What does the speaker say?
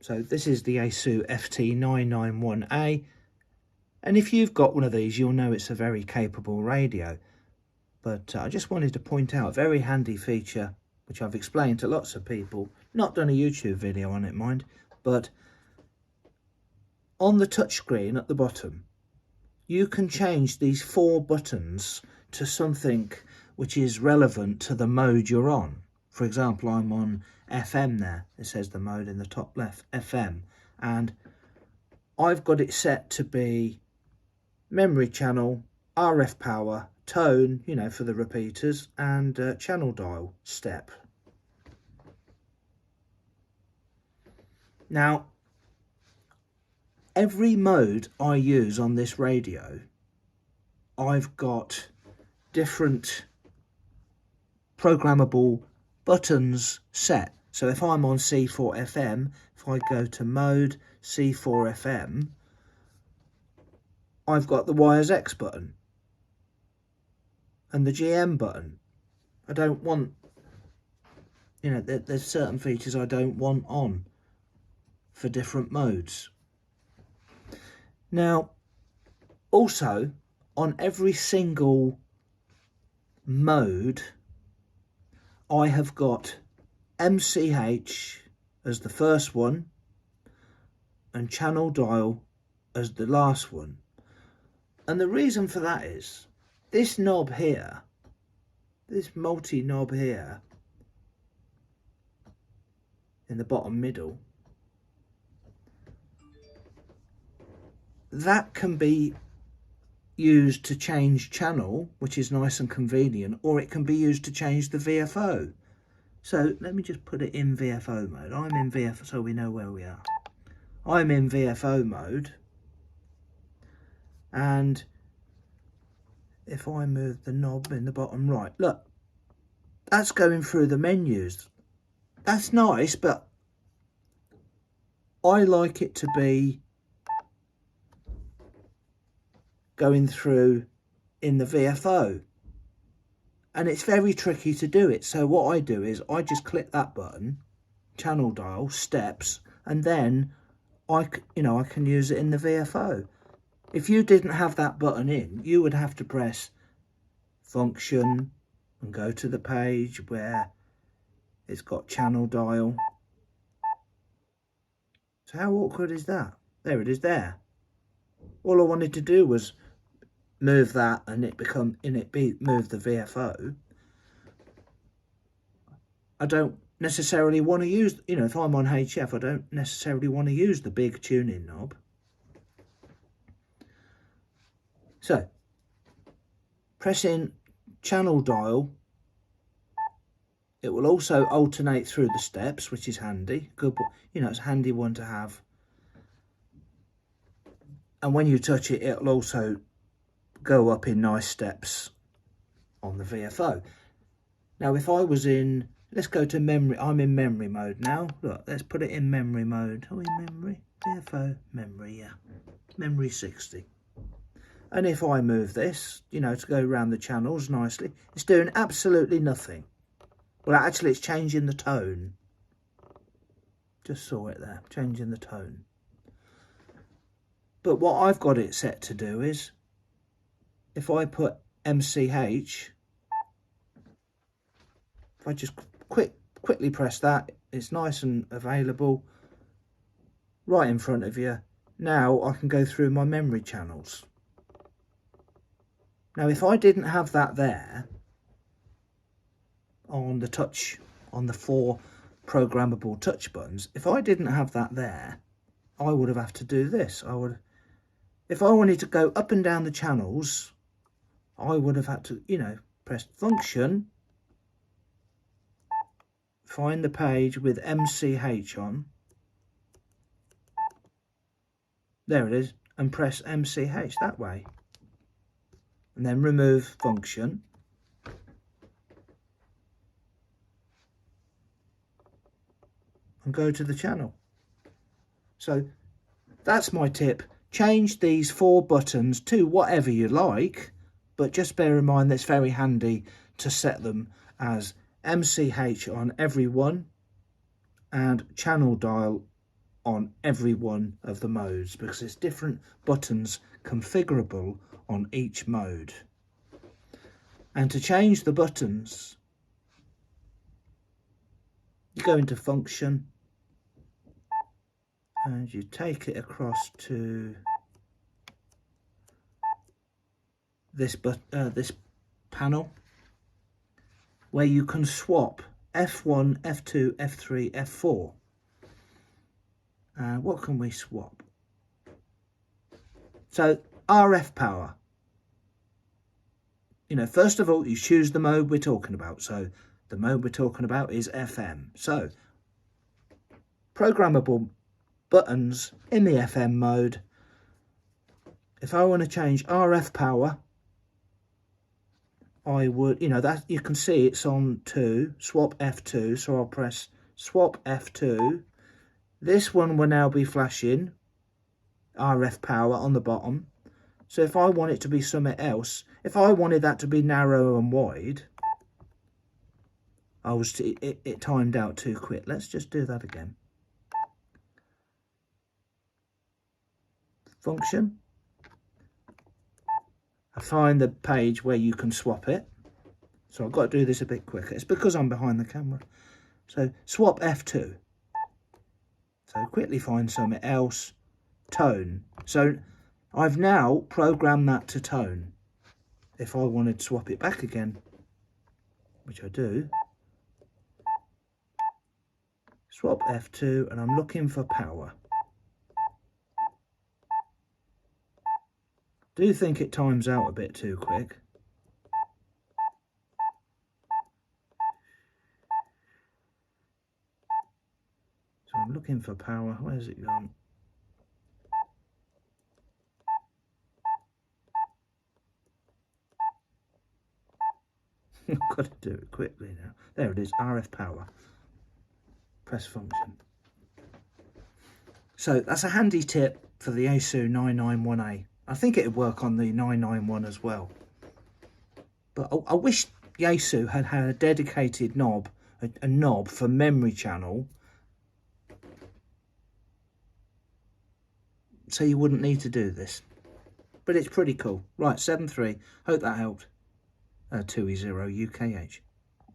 So this is the Yaesu FT991A, and if you've got one of these, you'll know it's a very capable radio. But I just wanted to point out a very handy feature, which I've explained to lots of people, not done a YouTube video on it, mind, but on the touchscreen at the bottom, you can change these 4 buttons to something which is relevant to the mode you're on. For example, I'm on FM there. It says the mode in the top left, FM. And I've got it set to be memory channel, RF power, tone, you know, for the repeaters, and channel dial step. Now, every mode I use on this radio, I've got different programmable buttons set. So if I'm on C4 FM, if I go to mode C4 FM, I've got the wires X button and the GM button. I don't want, you know, there's certain features I don't want on for different modes. Now, also, on every single mode, I have got MCH as the first one and channel dial as the last one. And the reason for that is this knob here, this multi knob here in the bottom middle, that can be used to change channel, which is nice and convenient, or it can be used to change the VFO. So let me just put it in VFO mode. I'm in VFO, so we know where we are. I'm in VFO mode, and if I move the knob in the bottom right, look, that's going through the menus. That's nice, but I like it to be going through in the VFO, and it's very tricky to do it. So what I do is I just click that button, channel dial, steps, and then I can use it in the VFO. If you didn't have that button in, you would have to press function and go to the page where it's got channel dial. So how awkward is that? There it is there. All I wanted to do was move that and move the VFO. I don't necessarily want to use, you know, if I'm on HF, I don't necessarily want to use the big tuning knob. So, pressing channel dial, it will also alternate through the steps, which is handy. Good, you know, it's a handy one to have. And when you touch it, it'll also go up in nice steps on the VFO. Now, if I was in, let's go to memory. I'm in memory mode now. Look, let's put it in memory mode. Oh, in memory, VFO, memory, yeah. Memory 60. And if I move this, you know, to go around the channels nicely, it's doing absolutely nothing. Well, actually, it's changing the tone. Just saw it there, changing the tone. But what I've got it set to do is, if I put MCH, if I just quickly press that, it's nice and available right in front of you. Now I can go through my memory channels. Now, if I didn't have that there on the touch, on the 4 programmable touch buttons, if I didn't have that there, I would have to do this. If I wanted to go up and down the channels, I would have had to, you know, press function, find the page with MCH on, there it is, and press MCH that way. And then remove function. And go to the channel. So that's my tip. Change these 4 buttons to whatever you like, but just bear in mind that it's very handy to set them as MCH on every one and channel dial on every one of the modes because it's different buttons configurable on each mode. And to change the buttons, you go into function and you take it across to this panel where you can swap F1, F2, F3, F4. What can we swap? So RF power. You know, first of all, you choose the mode we're talking about. So the mode we're talking about is FM. So programmable buttons in the FM mode. If I want to change RF power, I would, you know, that you can see it's on 2, swap F2. So I'll press swap F2. This one will now be flashing RF power on the bottom. So if I want it to be something else, if I wanted that to be narrow and wide, it timed out too quick. Let's just do that again. Function. I find the page where you can swap it. So I've got to do this a bit quicker. It's because I'm behind the camera. So swap F2. So quickly find something else. Tone. So I've now programmed that to tone. If I wanted to swap it back again, which I do, swap F2 and I'm looking for power. Do think it times out a bit too quick. So I'm looking for power. Where's it gone? I've got to do it quickly now. There it is, RF power. Press function. So that's a handy tip for the Yaesu 991A. I think it would work on the 991 as well. But I wish Yaesu had a dedicated knob, a knob for memory channel, so you wouldn't need to do this. But it's pretty cool. Right, 7.3. Hope that helped. 2E0 UKH.